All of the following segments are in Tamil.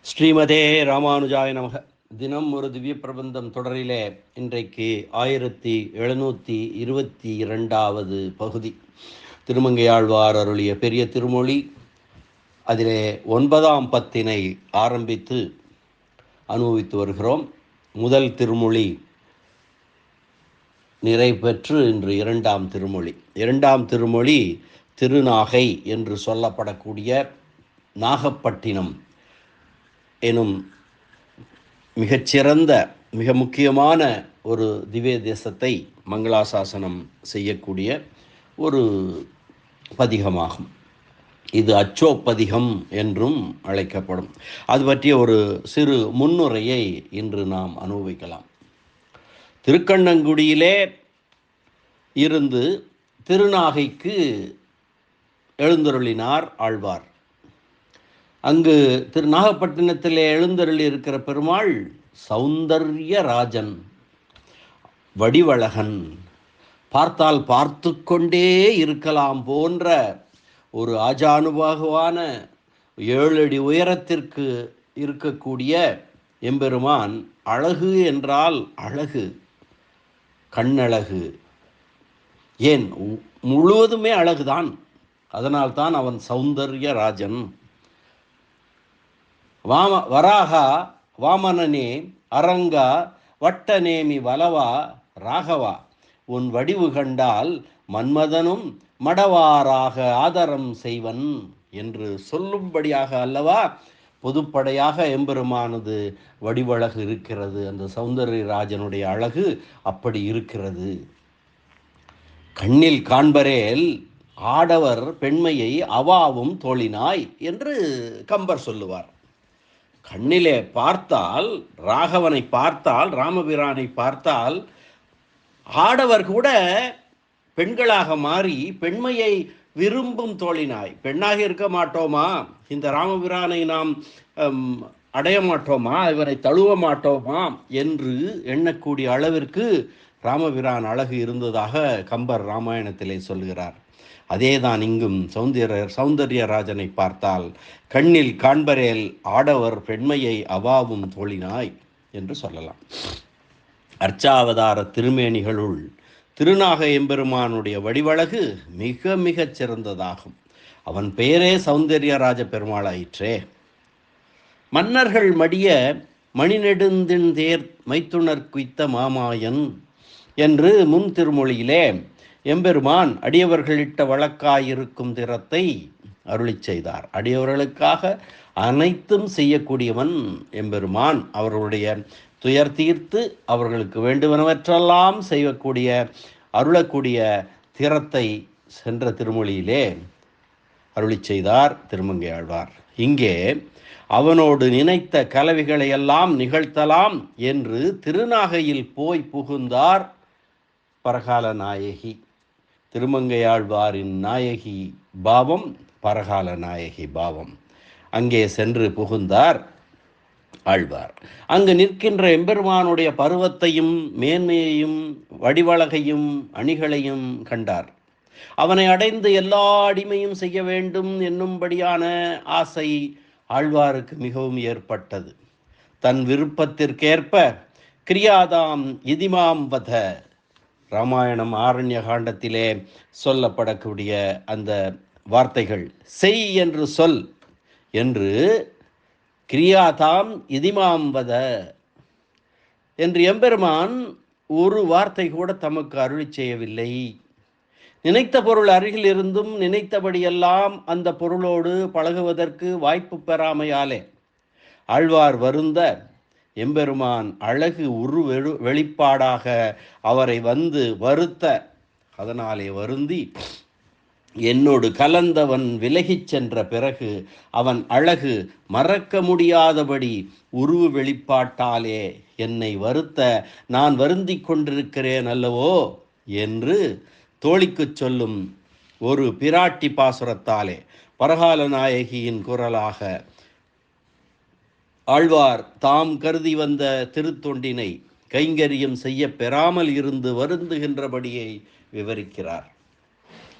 ஸ்ரீமதே ராமானுஜாய நமக. தினம் ஒரு திவ்ய பிரபந்தம் தொடரிலே இன்றைக்கு 1722வது பகுதி. திருமங்கையாழ்வார் அருளிய பெரிய திருமொழி. அதிலே 9ஆம் பத்தினை ஆரம்பித்து அனுபவித்து வருகிறோம். முதல் திருமொழி நிறைவேற்று இன்று 2ஆம் திருமொழி. 2ஆம் திருமொழி திருநாகை என்று சொல்லப்படக்கூடிய நாகப்பட்டினம் எனும் மிகச்சிறந்த மிக முக்கியமான ஒரு திவ்ய தேசத்தை மங்களாசாசனம் செய்யக்கூடிய ஒரு பதிகமாகும். இது அச்சோப்பதிகம் என்றும் அழைக்கப்படும். அது பற்றிய ஒரு சிறு முன்னுரையை இன்று நாம் அனுபவிக்கலாம். திருக்கண்ணங்குடியிலே இருந்து திருநாகைக்கு எழுந்தருளினார் ஆழ்வார். அங்கு நாகப்பட்டினத்திலே எழுந்தருளி இருக்கிற பெருமாள் சௌந்தர்ய ராஜன், வடிவழகன், பார்த்தால் பார்த்து கொண்டே இருக்கலாம் போன்ற ஒரு ஆஜானுபாகுவான 7 அடி உயரத்திற்கு இருக்கக்கூடிய எம்பெருமான். அழகு என்றால் அழகு, கண்ணழகு, ஏன் முழுவதுமே அழகுதான். அதனால்தான் அவன் சௌந்தர்ய ராஜன். வராகா வாமனனே அரங்கா வட்டநேமி வலவா ராகவா, உன் வடிவு கண்டால் மன்மதனும் மடவாராக ஆதரம் செய்வன் என்று சொல்லும்படியாக அல்லவா பொதுப்படையாக எம்பெருமானது வடிவழகு இருக்கிறது. அந்த சௌந்தர்ய ராஜனுடைய அழகு அப்படி இருக்கிறது. கண்ணில் காண்பரேல் ஆடவர் பெண்மையை அவாவும் தோழினாய் என்று கம்பர் சொல்லுவார். கண்ணிலே பார்த்தால், ராகவனை பார்த்தால், ராமபிரானை பார்த்தால் ஆடவர் கூட பெண்களாக மாறி பெண்மையை விரும்பும் தோழினாய். பெண்ணாக இருக்க மாட்டோமா? இந்த ராமபிரானை நாம் அடைய மாட்டோமா? இவரை தழுவ மாட்டோமா என்று எண்ணக்கூடிய அளவிற்கு ராமபிரான் அழகு இருந்ததாக கம்பர் ராமாயணத்திலே சொல்கிறார். அதேதான் இங்கும் சௌந்தர்யராஜனை பார்த்தால் கண்ணில் காண்பரேல் ஆடவர் பெண்மையை அவாவும் தோழினாய் என்று சொல்லலாம். அர்ச்சாவதார திருமேனிகளுள் திருநாக எம்பெருமானுடைய வடிவழகு மிக மிகச் சிறந்ததாகும். அவன் பெயரே சௌந்தர்யராஜ பெருமாளாயிற்றே. மன்னர்கள் மடிய மணிநெடுந்தின் தேர் மைத்துணர் குய்த்த மாமாயன் என்று முன் திருமொழியிலே எம்பெருமான் அடியவர்களிட்ட வழக்காயிருக்கும் திறத்தை அருளி செய்தார். அடியவர்களுக்காக அனைத்தும் செய்யக்கூடியவன் எம்பெருமான். அவர்களுடைய துயர் தீர்த்து அவர்களுக்கு வேண்டுவனவற்றெல்லாம் செய்யக்கூடிய அருளக்கூடிய திறத்தை சென்ற திருமொழியிலே அருளி செய்தார் திருமங்கையாழ்வார். இங்கே அவனோடு நினைத்த கலவிகளையெல்லாம் நிகழ்த்தலாம் என்று திருநாகையில் போய் புகுந்தார் பரகால நாயகி. திருமங்கையாழ்வாரின் நாயகி பாவம் பரகால நாயகி பாவம். அங்கே சென்று புகுந்தார் ஆழ்வார். அங்கு நிற்கின்ற எம்பெருமானுடைய பருவத்தையும் மேன்மையையும் வடிவழகையும் அணிகளையும் கண்டார். அவனை அடைந்து எல்லா அடிமையும் செய்ய வேண்டும் என்னும்படியான ஆசை ஆழ்வாருக்கு மிகவும் ஏற்பட்டது. தன் விருப்பத்திற்கேற்ப கிரியாதாம் இதிமாம் வத, ராமாயணம் ஆரண்ய காண்டத்திலே சொல்லப்படக்கூடிய அந்த வார்த்தைகள், செய் என்று சொல் என்று, கிரியாதாம் இதிமாம்பத என்று எம்பெருமான் ஒரு வார்த்தை கூட தமக்கு அருளி செய்யவில்லை. நினைத்த பொருள் அருகில் இருந்தும் நினைத்தபடியெல்லாம் அந்த பொருளோடு பழகுவதற்கு வாய்ப்பு பெறாமையாலே ஆழ்வார் வருந்த எம்பெருமான் அழகு வெளிப்பாடாக அவரை வந்து வருத்த, அதனாலே வருந்தி என்னோடு கலந்தவன் விலகிச் சென்ற பிறகு அவன் அழகு மறக்க முடியாதபடி உருவு வெளிப்பாட்டாலே என்னை வருத்த நான் வருந்தி கொண்டிருக்கிறேன் அல்லவோ என்று தோழிக்கு சொல்லும் ஒரு பிராட்டி பாசுரத்தாலே பரகால நாயகியின் குரலாக ஆழ்வார் தாம் கருதி வந்த திருத்தொண்டினை கைங்கரியம் செய்ய பெறாமல் இருந்து வருந்துகின்றபடியை விவரிக்கிறார்.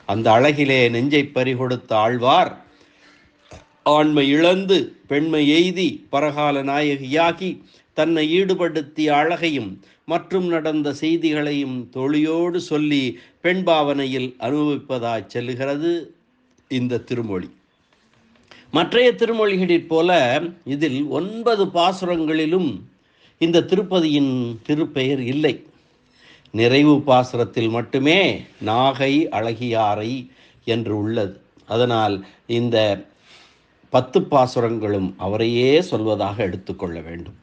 அந்த அழகிலே நெஞ்சை பறிகொடுத்த ஆழ்வார் ஆண்மை இழந்து பெண்மை எய்தி பரகால நாயகியாகி தன்னை ஈடுபடுத்திய அழகையும் மற்றும் நடந்த செய்திகளையும் தோழியோடு சொல்லி பெண் பாவனையில் அனுபவிப்பதாய் செல்லுகிறது இந்த திருமொழி. மற்றைய திருமொழிகளிற் போல இதில் 9 பாசுரங்களிலும் இந்த திருப்பதியின் திருப்பெயர் இல்லை. நிறைவு பாசுரத்தில் மட்டுமே நாகை அழகியாரை என்று உள்ளது. அதனால் இந்த 10 பாசுரங்களும் அவரையே சொல்வதாக எடுத்துக்கொள்ள வேண்டும்.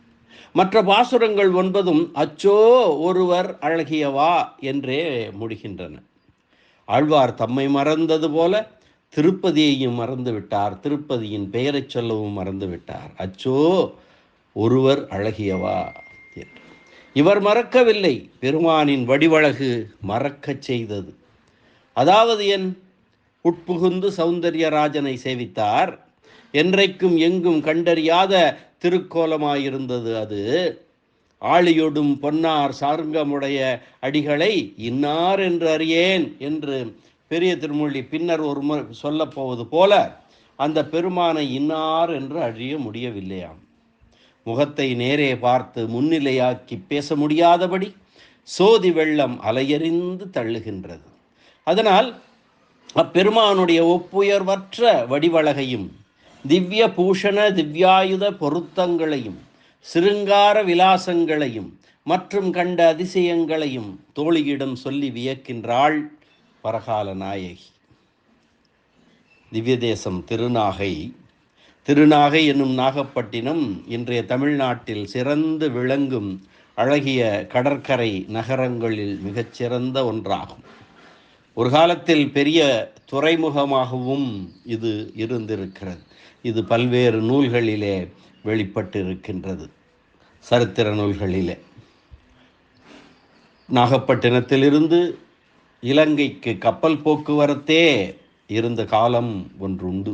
மற்ற பாசுரங்கள் 9 அச்சோ ஒருவர் அழகியவா என்றே முடிகின்றன. ஆழ்வார் தம்மை மறந்தது போல திருப்பதியையும் மறந்துவிட்டார், திருப்பதியின் பெயரை சொல்லவும் மறந்துவிட்டார். அச்சோ ஒருவர் அழகியவா என்று இவர் மறக்கவில்லை, பெருமானின் வடிவழகு மறக்கச் செய்தது. அதாவது என் உட்புகுந்து சௌந்தர்யராஜனை சேவித்தார், என்றைக்கும் எங்கும் கண்டறியாத திருக்கோலமாயிருந்தது அது. ஆழியொடும் பொன்னார் சார்ங்கமுடைய அடிகளை இன்னார் என்று அறியேன் என்று பெரிய திருமொழி பின்னர் ஒரு முறை சொல்லப்போவது போல அந்த பெருமானை இன்னார் என்று அறிய முடியவில்லையாம். முகத்தை நேரே பார்த்து முன்னிலையாக்கி பேச முடியாதபடி சோதி வெள்ளம் அலையறிந்து தள்ளுகின்றது. அதனால் அப்பெருமானுடைய ஒப்புயர்வற்ற வடிவழகையும் திவ்ய பூஷண திவ்யாயுத பொருத்தங்களையும் சிருங்கார விலாசங்களையும் மற்றும் கண்ட அதிசயங்களையும் தோழியிடம் சொல்லி வியக்கின்றாள் பரகால நாயகி. திவ்ய தேசம் திருநாகை என்னும் நாகப்பட்டினம் இன்றைய தமிழ்நாட்டில் சிறந்து விளங்கும் அழகிய கடற்கரை நகரங்களில் மிகச்சிறந்த ஒன்றாகும். ஒரு காலத்தில் பெரிய துறைமுகமாகவும் இது இருந்திருக்கிறது. இது பல்வேறு நூல்களிலே வெளிப்பட்டிருக்கின்றது, சரித்திர நூல்களிலே. நாகப்பட்டினத்திலிருந்து இலங்கைக்கு கப்பல் போக்குவரத்தே இருந்த காலம் ஒன்றுண்டு.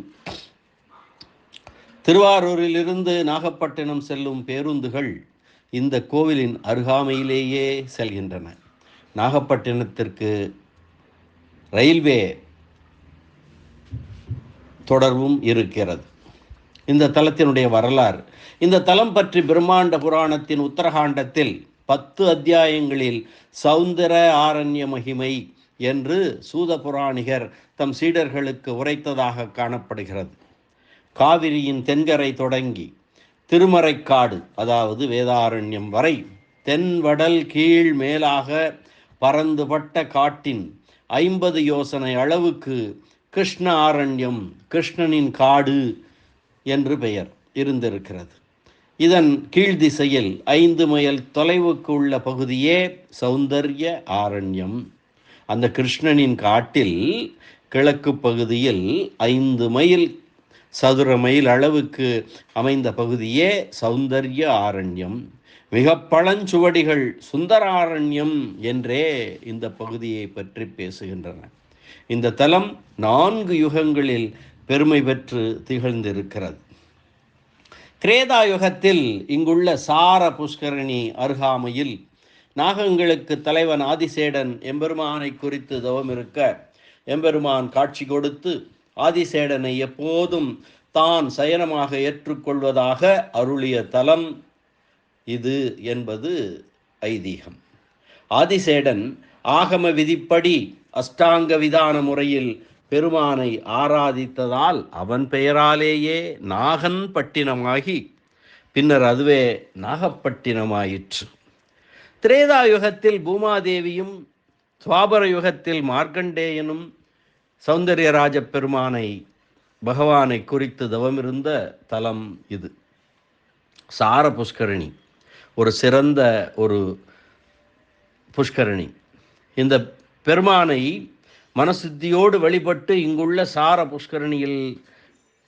திருவாரூரிலிருந்து நாகப்பட்டினம் செல்லும் பேருந்துகள் இந்த கோவிலின் அருகாமையிலேயே செல்கின்றன. நாகப்பட்டினத்திற்கு ரயில்வே தொடர்பும் இருக்கிறது. இந்த தலத்தினுடைய வரலாறு, இந்த தலம் பற்றி பிரம்மாண்ட புராணத்தின் உத்தரகாண்டத்தில் 10 அத்தியாயங்களில் சௌந்தர ஆரண்ய மகிமை என்று சூத புராணிகர் தம் சீடர்களுக்கு உரைத்ததாக காணப்படுகிறது. காவிரியின் தென்கரை தொடங்கி திருமறைக்காடு அதாவது வேதாரண்யம் வரை தென்வடல் கீழ் மேலாக பரந்துபட்ட காட்டின் 50 யோசனை அளவுக்கு கிருஷ்ண ஆரண்யம், கிருஷ்ணனின் காடு என்று பெயர் இருந்திருக்கிறது. இதன் கீழ் திசையில் 5 மைல் தொலைவுக்கு உள்ள பகுதியே சௌந்தர்ய ஆரண்யம். அந்த கிருஷ்ணனின் காட்டில் கிழக்கு பகுதியில் 5 மைல் சதுர மைல் அளவுக்கு அமைந்த பகுதியே சௌந்தர்ய ஆரண்யம். மிக பழஞ்சுவடிகள் சுந்தராரண்யம் என்றே இந்த பகுதியை பற்றி பேசுகின்றன. இந்த தலம் 4 யுகங்களில் பெருமை பெற்று திகழ்ந்திருக்கிறது. கிரேதா யுகத்தில் இங்குள்ள சார புஷ்கரணி அருகாமையில் நாகங்களுக்கு தலைவன் ஆதிசேடன் எம்பெருமானை குறித்து தவம் இருக்க எம்பெருமான் காட்சி கொடுத்து ஆதிசேடனை எப்போதும் தான் சயனமாக ஏற்றுக்கொள்வதாக அருளிய தலம் இது என்பது ஐதீகம். ஆதிசேடன் ஆகம விதிப்படி அஷ்டாங்க விதான முறையில் பெருமானை ஆராதித்ததால் அவன் பெயராலேயே நாகன் பட்டினமாகி பின்னர் அதுவே நாகப்பட்டினமாயிற்று. திரேதா யுகத்தில் பூமாதேவியும் துவாபர யுகத்தில் மார்க்கண்டேயனும் சௌந்தர்யராஜ பெருமானை பகவானை குறித்து தவமிருந்த தலம் இது. சார புஷ்கரணி ஒரு சிறந்த ஒரு புஷ்கரணி. இந்த பெருமானை மனசுத்தியோடு வழிபட்டு இங்குள்ள சார புஷ்கரணியில்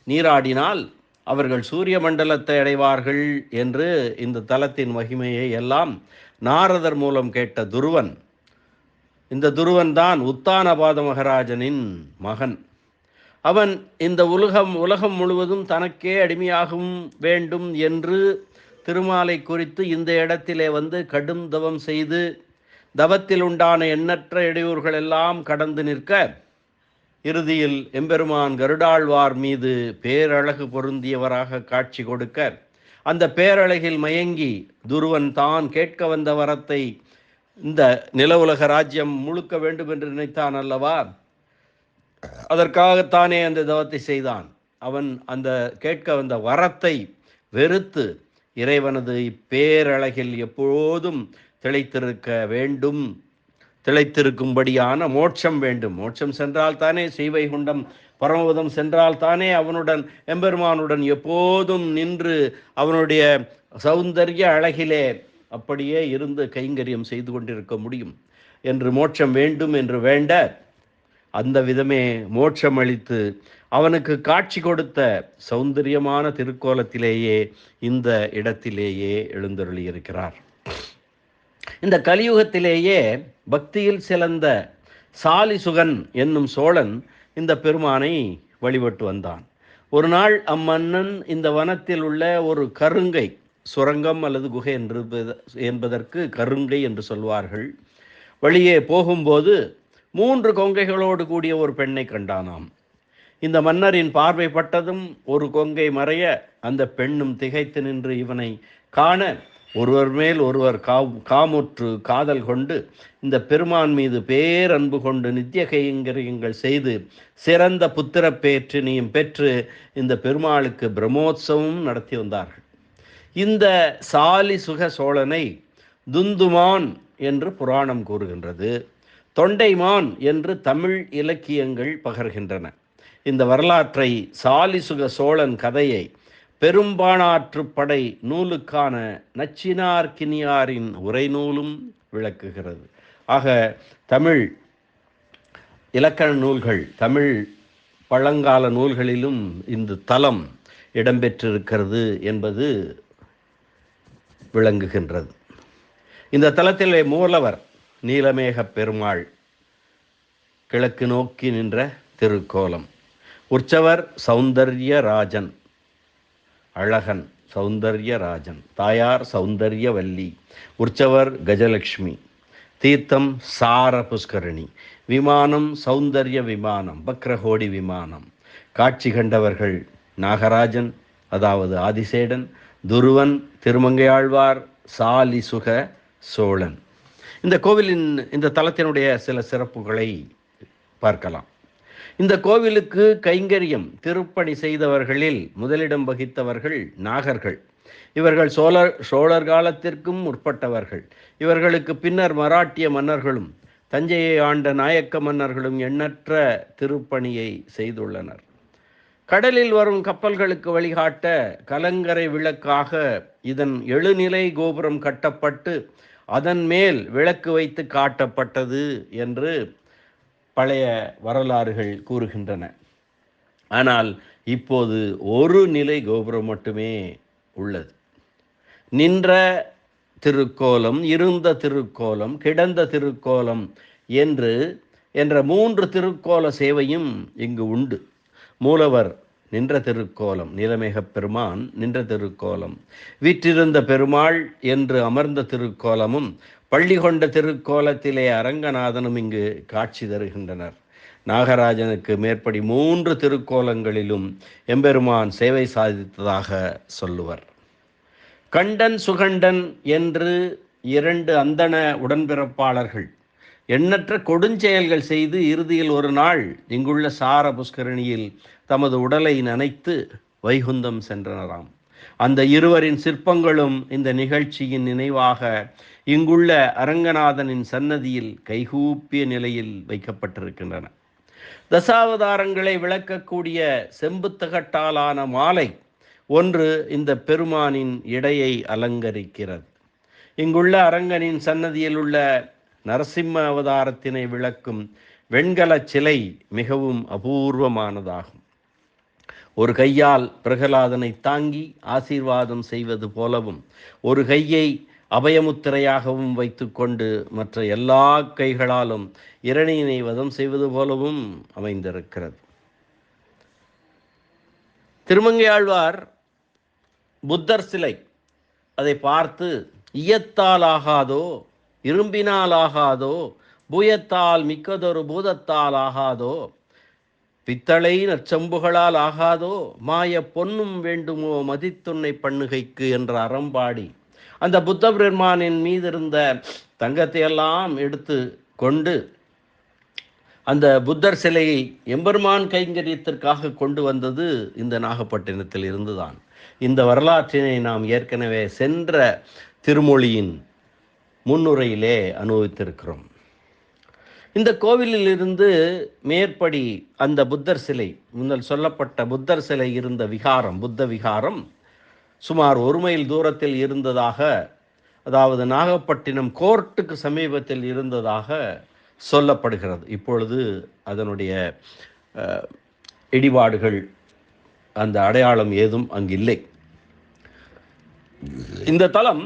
நீராடினால் அவர்கள் சூரிய மண்டலத்தை அடைவார்கள் என்று இந்த தலத்தின் மகிமையை எல்லாம் நாரதர் மூலம் கேட்ட துருவன், இந்த துருவன் தான் உத்தானபாத மகாராஜனின் மகன். அவன் இந்த உலகம் முழுவதும் தனக்கே அடிமையாகவும் வேண்டும் என்று திருமாலை குறித்து இந்த இடத்திலே வந்து கடும் தவம் செய்து தவத்தில் உண்டான எண்ணற்ற இடையூறுகள் எல்லாம் கடந்து நிற்க இறுதியில் எம்பெருமான் கருடாழ்வார் மீது பேரழகு பொருந்தியவராக காட்சி கொடுக்க, அந்த பேரழகில் மயங்கி துருவன் தான் கேட்க வந்த வரத்தை இந்த நில உலக ராஜ்யம் முழுக்க வேண்டும் என்று நினைத்தான் அல்லவா? அதற்காகத்தானே அந்த தவத்தை செய்தான். அவன் அந்த கேட்க வந்த வரத்தை வெறுத்து இறைவனது இப்பேரழகில் எப்போதும் திளைத்திருக்க வேண்டும், திளைத்திருக்கும்படியான மோட்சம் வேண்டும். மோட்சம் சென்றால் தானே ஸ்ரீவைகுண்டம் பரமபதம் சென்றால் தானே அவனுடன் எம்பெருமானுடன் எப்போதும் நின்று அவனுடைய சௌந்தர்ய அழகிலே அப்படியே இருந்து கைங்கரியம் செய்து கொண்டிருக்க முடியும் என்று மோட்சம் வேண்டும் என்று வேண்ட, அந்த விதமே மோட்சம் அளித்து அவனுக்கு காட்சி கொடுத்த சௌந்தரியமான திருக்கோலத்திலேயே இந்த இடத்திலேயே எழுந்தருளியிருக்கிறார். இந்த கலியுகத்திலேயே பக்தியில் சிறந்த சாலிசுகன் என்னும் சோழன் இந்த பெருமானை வழிபட்டு வந்தான். ஒரு நாள் அம்மன்னன் இந்த வனத்தில் உள்ள ஒரு கருங்கை, சுரங்கம் அல்லது குகை என்பதற்கு கருங்கை என்று சொல்வார்கள், வழியே போகும்போது 3 கொங்கைகளோடு கூடிய ஒரு பெண்ணை கண்டானாம். இந்த மன்னரின் பார்வைப்பட்டதும் ஒரு கொங்கை மறைய அந்த பெண்ணும் திகைத்து நின்று இவனை காண ஒருவர் மேல் ஒருவர் காமுற்று காதல் கொண்டு இந்த பெருமான் மீது பேரன்பு கொண்டு நித்திய கைங்கரியங்கள் செய்து சிறந்த புத்திர பேற்றினையும் பெற்று இந்த பெருமாளுக்கு பிரம்மோற்சவம் நடத்தி வந்தார்கள். இந்த சாலி சுக சோழனை துந்துமான் என்று புராணம் கூறுகின்றது, தொண்டைமான் என்று தமிழ் இலக்கியங்கள் பகர்கின்றன. இந்த வரலாற்றை சாலிசுக சோழன் கதையை பெரும்பாணாற்றுப்படை நூலுக்கான நச்சினார்க்கினியாரின் உரைநூலும் விளக்குகிறது. ஆக தமிழ் இலக்கண நூல்கள், தமிழ் பழங்கால நூல்களிலும் இந்த தலம் இடம்பெற்றிருக்கிறது என்பது விளங்குகின்றது. இந்த தலத்திலே மூலவர் நீலமேக பெருமாள், கிழக்கு நோக்கி நின்ற திருக்கோலம். உற்சவர் சௌந்தர்யராஜன், அழகன் சௌந்தர்யராஜன், தாயார் சௌந்தர்யவல்லி, உற்சவர் கஜலட்சுமி, தீர்த்தம் சார புஷ்கரணி, விமானம் சௌந்தர்ய விமானம், பக்ரஹோடி விமானம். காட்சி கண்டவர்கள் நாகராஜன் அதாவது ஆதிசேடன், துருவன், திருமங்கையாழ்வார், சாலிசுக சோழன். இந்த கோவிலின் இந்த தலத்தினுடைய சில சிறப்புகளை பார்க்கலாம். இந்த கோவிலுக்கு கைங்கரியம் திருப்பணி செய்தவர்களில் முதலிடம் வகித்தவர்கள் நாகர்கள். இவர்கள் சோழர் காலத்திற்கும் முற்பட்டவர்கள். இவர்களுக்கு பின்னர் மராட்டிய மன்னர்களும் தஞ்சையை ஆண்ட நாயக்க மன்னர்களும் எண்ணற்ற திருப்பணியை செய்துள்ளனர். கடலில் வரும் கப்பல்களுக்கு வழிகாட்ட கலங்கரை விளக்காக இதன் 7 நிலை கோபுரம் கட்டப்பட்டு அதன் மேல் விளக்கு வைத்து காட்டப்பட்டது என்று பழைய வரலாறுகள் கூறுகின்றன. ஆனால் இப்போது 1 நிலை கோபுரம் மட்டுமே உள்ளது. நின்ற திருக்கோலம், இருந்த திருக்கோலம், கிடந்த திருக்கோலம் என்ற 3 திருக்கோல சேவையும் இங்கு உண்டு. மூலவர் நின்ற திருக்கோலம், நீலமேக பெருமான் நின்ற திருக்கோலம், வீற்றிருந்த பெருமாள் என்று அமர்ந்த திருக்கோலமும், பள்ளி கொண்ட திருக்கோலத்திலே அரங்கநாதனும் இங்கு காட்சி தருகின்றனர். நாகராஜனுக்கு மேற்படி 3 திருக்கோலங்களிலும் எம்பெருமான் சேவை சாதித்ததாக சொல்லுவர். கண்டன் சுகண்டன் என்று 2 அந்தண உடன்பிறப்பாளர்கள் எண்ணற்ற கொடுஞ்செயல்கள் செய்து இறுதியில் ஒரு நாள் இங்குள்ள சார புஷ்கரணியில் தமது உடலை நனைத்து வைகுந்தம் சென்றனராம். அந்த இருவரின் சிற்பங்களும் இந்த நிகழ்ச்சியின் நினைவாக இங்குள்ள அரங்கநாதனின் சன்னதியில் கைகூப்பிய நிலையில் வைக்கப்பட்டிருக்கின்றன. தசாவதாரங்களை விளக்கக்கூடிய செம்புத்தகட்டாலான மாலை ஒன்று இந்த பெருமானின் இடையை அலங்கரிக்கிறது. இங்குள்ள அரங்கனின் சன்னதியில் உள்ள நரசிம்ம அவதாரத்தினை விளக்கும் வெண்கல சிலை மிகவும் அபூர்வமானதாகும். ஒரு கையால் பிரகலாதனை தாங்கி ஆசீர்வாதம் செய்வது போலவும், ஒரு கையை அபயமுத்திரையாகவும் வைத்துக்கொண்டு மற்ற எல்லா கைகளாலும் இரணியினை வதம் செய்வது போலவும் அமைந்திருக்கிறது. திருமங்கையாழ்வார் புத்தர் சிலை அதை பார்த்து ஈயத்தால் ஆகாதோ, இரும்பினால் ஆகாதோ, பூயத்தால் மிக்கதொரு பூதத்தால் ஆகாதோ, பித்தளை நற்சம்புகளால் ஆகாதோ, மாய பொன்னும் வேண்டுமோ மதித்துன்னை பண்ணுகைக்கு என்ற அறம்பாடி அந்த புத்த பெருமானின் மீது இருந்த தங்கத்தையெல்லாம் எடுத்து கொண்டு அந்த புத்தர் சிலையை எம்பெருமான் கைங்கரியத்திற்காக கொண்டு வந்தது இந்த நாகப்பட்டினத்தில் இருந்துதான். இந்த வரலாற்றினை நாம் ஏற்கனவே சென்ற திருமொழியின் முன்னுரையிலே அனுபவித்திருக்கிறோம். இந்த கோவிலில் இருந்து மேற்படி அந்த புத்தர் சிலை, முன்னல் சொல்லப்பட்ட புத்தர் சிலை இருந்த விகாரம், புத்த விகாரம் சுமார் 1 மைல் தூரத்தில் இருந்ததாக, அதாவது நாகப்பட்டினம் கோர்ட்டுக்கு சமீபத்தில் இருந்ததாக சொல்லப்படுகிறது. இப்பொழுது அதனுடைய இடிபாடுகள், அந்த அடையாளம் ஏதும் அங்கில்லை. இந்த தலம்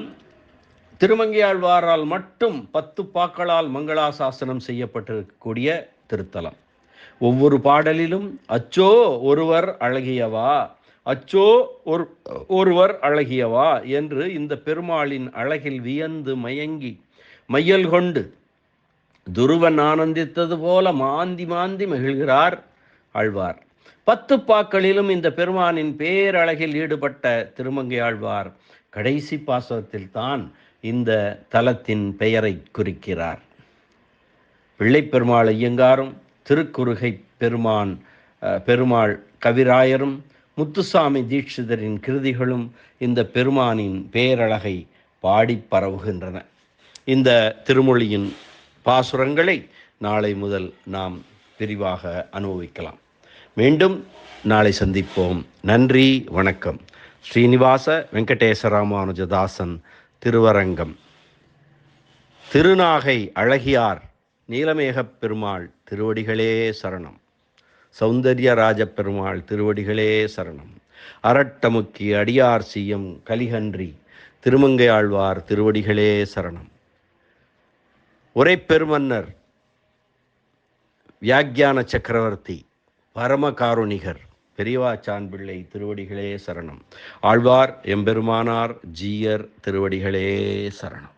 திருமங்கையாழ்வாரால் மட்டும் 10 பாக்களால் மங்களாசாசனம் செய்யப்பட்டிருக்கக்கூடிய திருத்தலம். ஒவ்வொரு பாடலிலும் அச்சோ ஒருவர் அழகியவா, அச்சோ ஒருவர் அழகியவா என்று இந்த பெருமாளின் அழகில் வியந்து மயங்கி மையல் கொண்டு துருவன் ஆனந்தித்தது போல மாந்தி மாந்தி மகிழ்கிறார் ஆழ்வார். 10 பாக்களிலும் இந்த பெருமானின் பேரழகில் ஈடுபட்ட திருமங்கையாழ்வார் கடைசி பாசத்தில் தான் இந்த தலத்தின் பெயரை குறிக்கிறார். பிள்ளைப்பெருமாள் ஐயங்காரும் திருக்குறுகை பெருமாள் கவிராயரும் முத்துசாமி தீட்சிதரின் கிருதிகளும் இந்த பெருமானின் பேரழகை பாடி பரவுகின்றன. இந்த திருமொழியின் பாசுரங்களை நாளை முதல் நாம் விரிவாக அனுபவிக்கலாம். மீண்டும் நாளை சந்திப்போம். நன்றி, வணக்கம். ஸ்ரீனிவாச வெங்கடேச ராமானுஜதாசன், திருவரங்கம். திருநாகை அழகியார் நீலமேகப் பெருமாள் திருவடிகளே சரணம். சௌந்தர்யராஜ பெருமாள் திருவடிகளே சரணம். அரட்டமுக்கி அடியார் செய்யும் கலிகன்றி திருமங்கையாழ்வார் திருவடிகளே சரணம். உரைப்பெருமன்னர் வியாக்கியான சக்கரவர்த்தி பரமகாருணிகர் பெரியவாச்சான் பிள்ளை திருவடிகளே சரணம். ஆழ்வார் எம்பெருமானார் ஜீயர் திருவடிகளே சரணம்.